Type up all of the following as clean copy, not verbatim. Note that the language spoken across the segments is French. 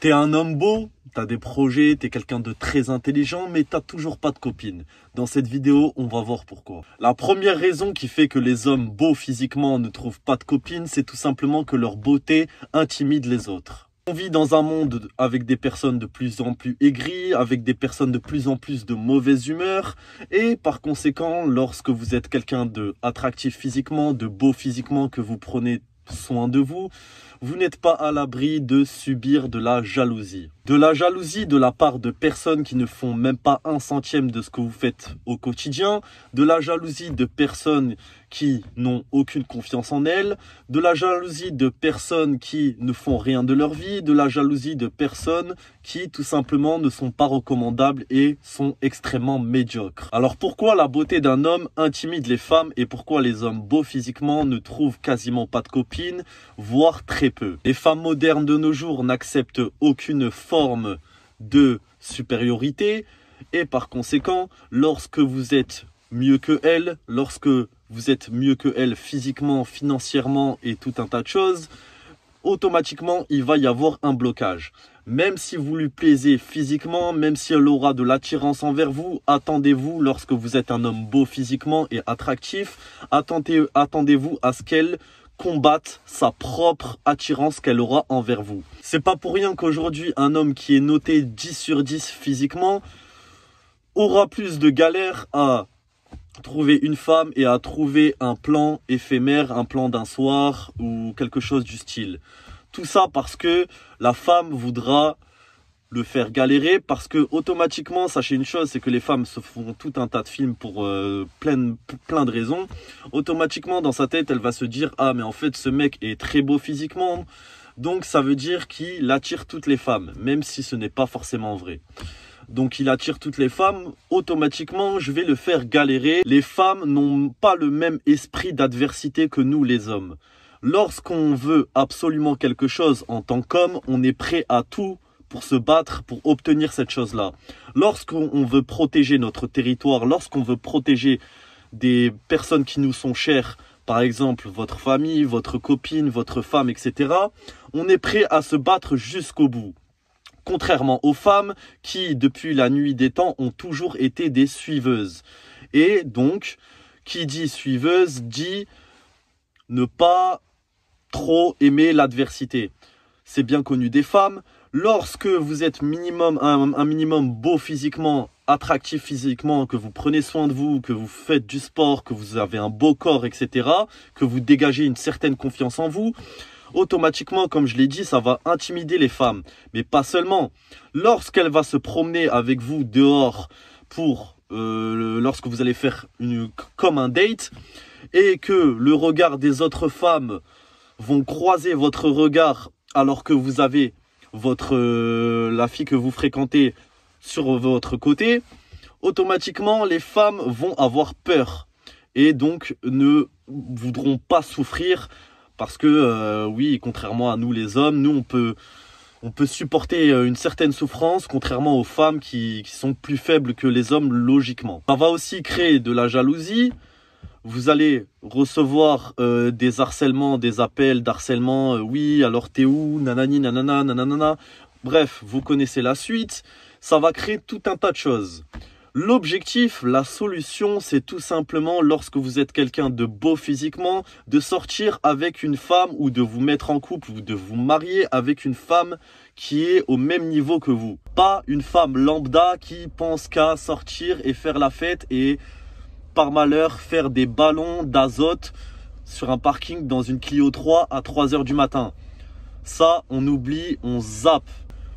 T'es un homme beau, t'as des projets, t'es quelqu'un de très intelligent, mais t'as toujours pas de copine. Dans cette vidéo, on va voir pourquoi. La première raison qui fait que les hommes beaux physiquement ne trouvent pas de copine, c'est tout simplement que leur beauté intimide les autres. On vit dans un monde avec des personnes de plus en plus aigries, avec des personnes de plus en plus de mauvaise humeur. Et par conséquent, lorsque vous êtes quelqu'un de attractif physiquement, de beau physiquement, que vous prenez soin de vous, vous n'êtes pas à l'abri de subir de la jalousie. De la jalousie de la part de personnes qui ne font même pas 1/100 de ce que vous faites au quotidien, de la jalousie de personnes qui n'ont aucune confiance en elles, de la jalousie de personnes qui ne font rien de leur vie, de la jalousie de personnes qui tout simplement ne sont pas recommandables et sont extrêmement médiocres. Alors pourquoi la beauté d'un homme intimide les femmes et pourquoi les hommes beaux physiquement ne trouvent quasiment pas de copines, voire très peu? Les femmes modernes de nos jours n'acceptent aucune forme de supériorité et par conséquent, lorsque vous êtes mieux que elles, lorsque vous êtes mieux que elles physiquement, financièrement et tout un tas de choses, automatiquement, il va y avoir un blocage. Même si vous lui plaisez physiquement, même si elle aura de l'attirance envers vous, attendez-vous, lorsque vous êtes un homme beau physiquement et attractif, attendez-vous à ce qu'elle combatte sa propre attirance qu'elle aura envers vous. C'est pas pour rien qu'aujourd'hui, un homme qui est noté 10 sur 10 physiquement aura plus de galères à trouver une femme et à trouver un plan éphémère, un plan d'un soir ou quelque chose du style. Tout ça parce que la femme voudra le faire galérer, parce que automatiquement, sachez une chose, c'est que les femmes se font tout un tas de films pour plein de raisons. Automatiquement, dans sa tête, elle va se dire « Ah, mais en fait, ce mec est très beau physiquement, donc ça veut dire qu'il attire toutes les femmes, même si ce n'est pas forcément vrai. » Donc il attire toutes les femmes, automatiquement je vais le faire galérer. Les femmes n'ont pas le même esprit d'adversité que nous les hommes. Lorsqu'on veut absolument quelque chose en tant qu'homme, on est prêt à tout pour se battre, pour obtenir cette chose-là. Lorsqu'on veut protéger notre territoire, lorsqu'on veut protéger des personnes qui nous sont chères, par exemple votre famille, votre copine, votre femme, etc., on est prêt à se battre jusqu'au bout. Contrairement aux femmes qui, depuis la nuit des temps, ont toujours été des suiveuses. Et donc, qui dit suiveuse, dit ne pas trop aimer l'adversité. C'est bien connu des femmes. Lorsque vous êtes un minimum beau physiquement, attractif physiquement, que vous prenez soin de vous, que vous faites du sport, que vous avez un beau corps, etc., que vous dégagez une certaine confiance en vous, automatiquement, comme je l'ai dit, ça va intimider les femmes. Mais pas seulement. Lorsqu'elle va se promener avec vous dehors lorsque vous allez faire comme un date, et que le regard des autres femmes vont croiser votre regard alors que vous avez la fille que vous fréquentez sur votre côté, automatiquement, les femmes vont avoir peur et donc ne voudront pas souffrir. Parce que, oui, contrairement à nous les hommes, nous on peut supporter une certaine souffrance, contrairement aux femmes qui sont plus faibles que les hommes logiquement. Ça va aussi créer de la jalousie. Vous allez recevoir des harcèlements, des appels d'harcèlement. Oui, alors t'es où? Nanani, nanana, nanana. Bref, vous connaissez la suite. Ça va créer tout un tas de choses. L'objectif, la solution, c'est tout simplement, lorsque vous êtes quelqu'un de beau physiquement, de sortir avec une femme ou de vous mettre en couple ou de vous marier avec une femme qui est au même niveau que vous. Pas une femme lambda qui pense qu'à sortir et faire la fête et par malheur faire des ballons d'azote sur un parking dans une Clio 3 à 3 h du matin. Ça, on oublie, on zappe.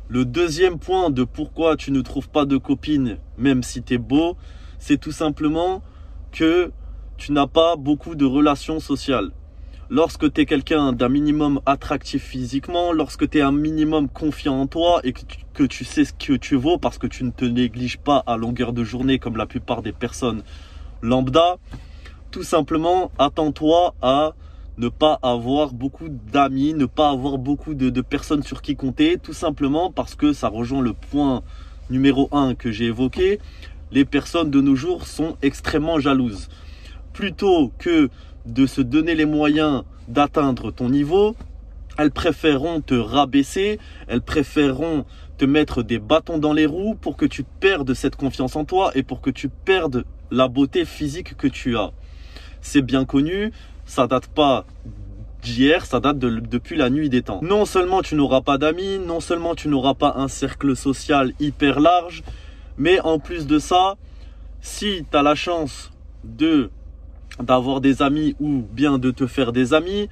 Le deuxième point de pourquoi tu ne trouves pas de copine, même si tu es beau, c'est tout simplement que tu n'as pas beaucoup de relations sociales. Lorsque tu es quelqu'un d'un minimum attractif physiquement, lorsque tu es un minimum confiant en toi et que tu sais ce que tu vaux parce que tu ne te négliges pas à longueur de journée comme la plupart des personnes lambda, tout simplement, attends-toi à ne pas avoir beaucoup d'amis, ne pas avoir beaucoup de personnes sur qui compter, tout simplement parce que ça rejoint le point numéro 1 que j'ai évoqué. Les personnes de nos jours sont extrêmement jalouses. Plutôt que de se donner les moyens d'atteindre ton niveau, elles préféreront te rabaisser, elles préféreront te mettre des bâtons dans les roues pour que tu perdes cette confiance en toi et pour que tu perdes la beauté physique que tu as. C'est bien connu, ça date pas d'hier, ça date depuis la nuit des temps. Non seulement tu n'auras pas d'amis, non seulement tu n'auras pas un cercle social hyper large, mais en plus de ça, si tu as la chance d'avoir des amis ou bien de te faire des amis,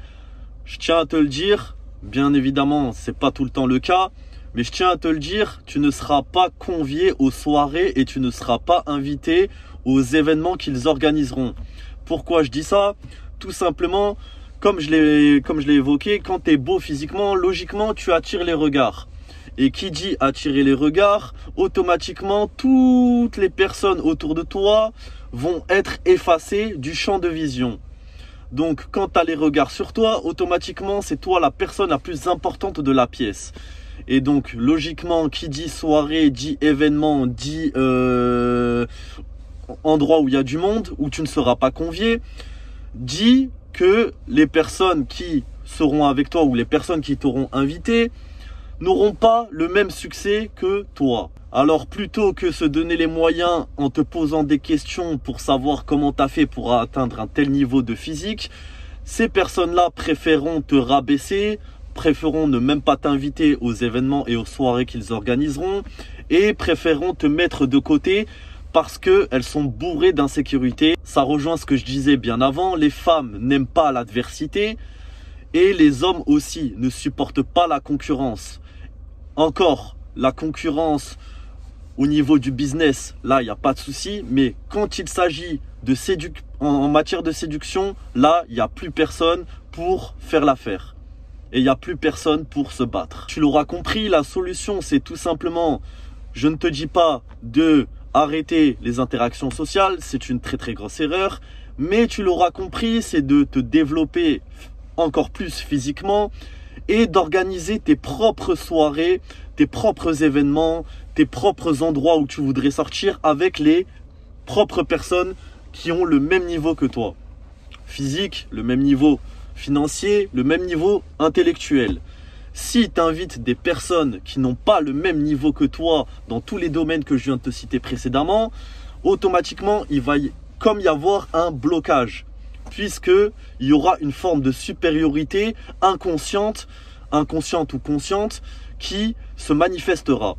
je tiens à te le dire, bien évidemment, c'est pas tout le temps le cas, mais je tiens à te le dire, tu ne seras pas convié aux soirées et tu ne seras pas invité aux événements qu'ils organiseront. Pourquoi je dis ça? Tout simplement, comme je l'ai évoqué, quand tu es beau physiquement, logiquement, tu attires les regards. Et qui dit attirer les regards, automatiquement, toutes les personnes autour de toi vont être effacées du champ de vision. Donc, quand tu as les regards sur toi, automatiquement, c'est toi la personne la plus importante de la pièce. Et donc, logiquement, qui dit soirée, dit événement, dit endroit où il y a du monde, où tu ne seras pas convié, dit que les personnes qui seront avec toi ou les personnes qui t'auront invité n'auront pas le même succès que toi. Alors plutôt que se donner les moyens en te posant des questions pour savoir comment tu as fait pour atteindre un tel niveau de physique, ces personnes-là préféreront te rabaisser, préféreront ne même pas t'inviter aux événements et aux soirées qu'ils organiseront et préféreront te mettre de côté parce qu'elles sont bourrées d'insécurité. Ça rejoint ce que je disais bien avant, les femmes n'aiment pas l'adversité et les hommes aussi ne supportent pas la concurrence. Encore, la concurrence au niveau du business, là, il n'y a pas de souci. Mais quand il s'agit de en matière de séduction, là, il n'y a plus personne pour faire l'affaire. Et il n'y a plus personne pour se battre. Tu l'auras compris, la solution, c'est tout simplement, je ne te dis pas de arrêter les interactions sociales, c'est une très très grosse erreur. Mais tu l'auras compris, c'est de te développer encore plus physiquement et d'organiser tes propres soirées, tes propres événements, tes propres endroits où tu voudrais sortir avec les propres personnes qui ont le même niveau que toi. Physique, le même niveau financier, le même niveau intellectuel. Si tu invites des personnes qui n'ont pas le même niveau que toi dans tous les domaines que je viens de te citer précédemment, automatiquement, il va comme y avoir un blocage. Puisqu'il y aura une forme de supériorité inconsciente ou consciente qui se manifestera.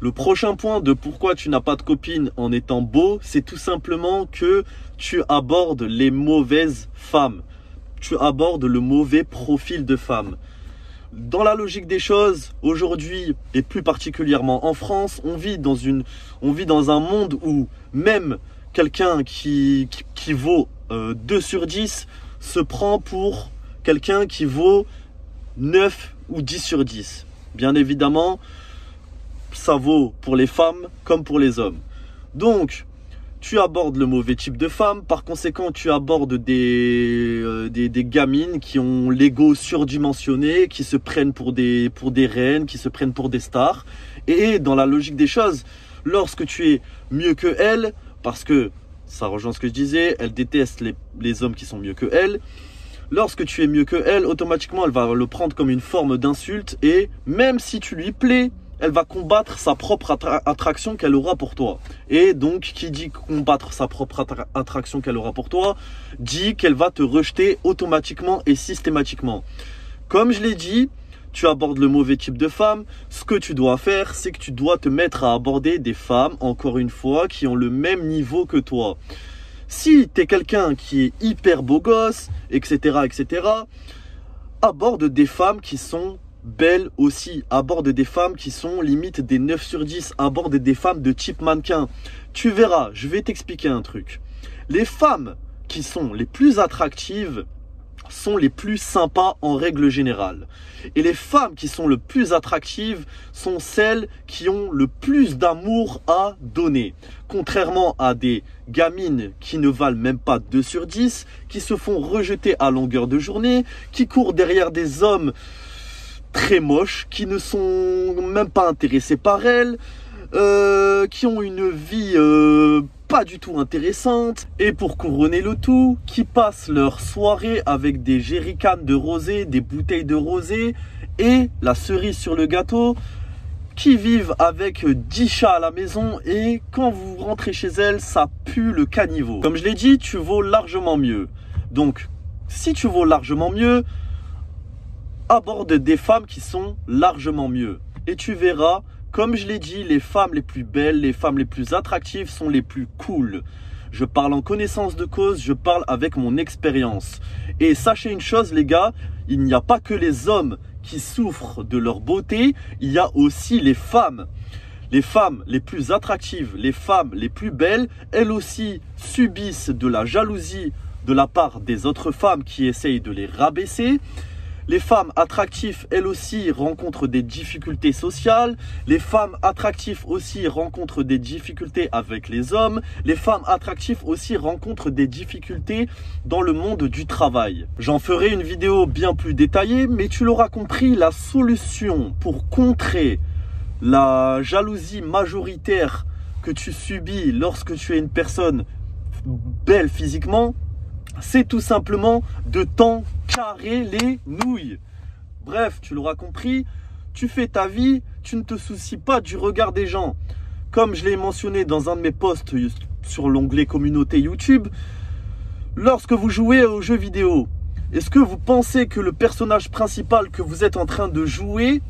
Le prochain point de pourquoi tu n'as pas de copine en étant beau, c'est tout simplement que tu abordes les mauvaises femmes. Tu abordes le mauvais profil de femme. Dans la logique des choses, aujourd'hui, et plus particulièrement en France, on vit dans un monde où même quelqu'un qui vaut 2 sur 10 se prend pour quelqu'un qui vaut 9 ou 10 sur 10. Bien évidemment, ça vaut pour les femmes comme pour les hommes. Donc, tu abordes le mauvais type de femme. Par conséquent, tu abordes des gamines qui ont l'ego surdimensionné, qui se prennent pour des reines, qui se prennent pour des stars. Et dans la logique des choses, lorsque tu es mieux que elles, parce que ça rejoint ce que je disais, elle déteste les hommes qui sont mieux que elle. Lorsque tu es mieux que elle, automatiquement, elle va le prendre comme une forme d'insulte. Et même si tu lui plais, elle va combattre sa propre attraction qu'elle aura pour toi. Et donc, qui dit combattre sa propre attraction qu'elle aura pour toi, dit qu'elle va te rejeter automatiquement et systématiquement. Comme je l'ai dit, tu abordes le mauvais type de femme. Ce que tu dois faire, c'est que tu dois te mettre à aborder des femmes, encore une fois, qui ont le même niveau que toi. Si tu es quelqu'un qui est hyper beau gosse, etc., aborde des femmes qui sont belles aussi. Aborde des femmes qui sont limite des 9 sur 10. Aborde des femmes de type mannequin. Tu verras, je vais t'expliquer un truc. Les femmes qui sont les plus attractives sont les plus sympas en règle générale. Et les femmes qui sont le plus attractives sont celles qui ont le plus d'amour à donner. Contrairement à des gamines qui ne valent même pas 2 sur 10, qui se font rejeter à longueur de journée, qui courent derrière des hommes très moches, qui ne sont même pas intéressés par elles, qui ont une vie pas du tout intéressantes. Et pour couronner le tout, qui passent leur soirée avec des jerrycans de rosé, des bouteilles de rosé et la cerise sur le gâteau, qui vivent avec 10 chats à la maison et quand vous rentrez chez elles, ça pue le caniveau. Comme je l'ai dit, tu vaux largement mieux. Donc, si tu vaux largement mieux, aborde des femmes qui sont largement mieux. Et tu verras, comme je l'ai dit, les femmes les plus belles, les femmes les plus attractives sont les plus cool. Je parle en connaissance de cause, je parle avec mon expérience. Et sachez une chose les gars, il n'y a pas que les hommes qui souffrent de leur beauté, il y a aussi les femmes. Les femmes les plus attractives, les femmes les plus belles, elles aussi subissent de la jalousie de la part des autres femmes qui essayent de les rabaisser. Les femmes attractives, elles aussi, rencontrent des difficultés sociales. Les femmes attractives aussi rencontrent des difficultés avec les hommes. Les femmes attractives aussi rencontrent des difficultés dans le monde du travail. J'en ferai une vidéo bien plus détaillée, mais tu l'auras compris, la solution pour contrer la jalousie majoritaire que tu subis lorsque tu es une personne belle physiquement, c'est tout simplement de t'en carrer les nouilles. Bref, tu l'auras compris, tu fais ta vie, tu ne te soucies pas du regard des gens. Comme je l'ai mentionné dans un de mes posts sur l'onglet communauté YouTube, lorsque vous jouez aux jeux vidéo, est-ce que vous pensez que le personnage principal que vous êtes en train de jouer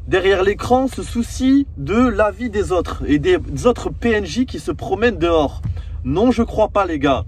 derrière l'écran se soucie de la vie des autres et des autres PNJ qui se promènent dehors? Non, je crois pas les gars.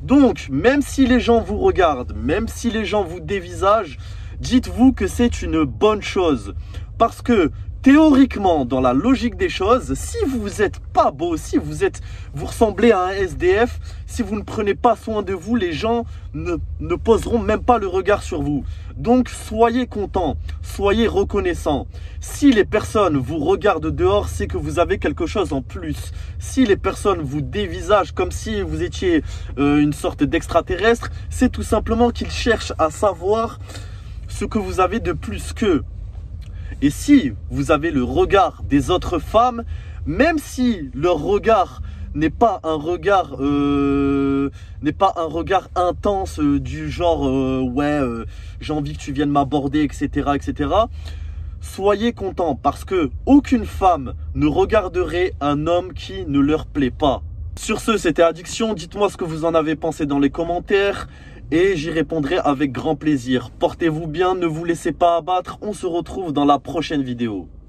Donc, même si les gens vous regardent, même si les gens vous dévisagent, dites-vous que c'est une bonne chose. Parce que, théoriquement, dans la logique des choses, si vous n'êtes pas beau, si vous ressemblez à un SDF, si vous ne prenez pas soin de vous, les gens ne poseront même pas le regard sur vous. Donc, soyez contents, soyez reconnaissants. Si les personnes vous regardent dehors, c'est que vous avez quelque chose en plus. Si les personnes vous dévisagent comme si vous étiez une sorte d'extraterrestre, c'est tout simplement qu'ils cherchent à savoir ce que vous avez de plus qu'eux. Et si vous avez le regard des autres femmes, même si leur regard n'est pas un regard intense du genre j'ai envie que tu viennes m'aborder, etc., etc. Soyez contents parce que aucune femme ne regarderait un homme qui ne leur plaît pas. Sur ce, c'était Addiction. Dites-moi ce que vous en avez pensé dans les commentaires et j'y répondrai avec grand plaisir. Portez-vous bien, ne vous laissez pas abattre. On se retrouve dans la prochaine vidéo.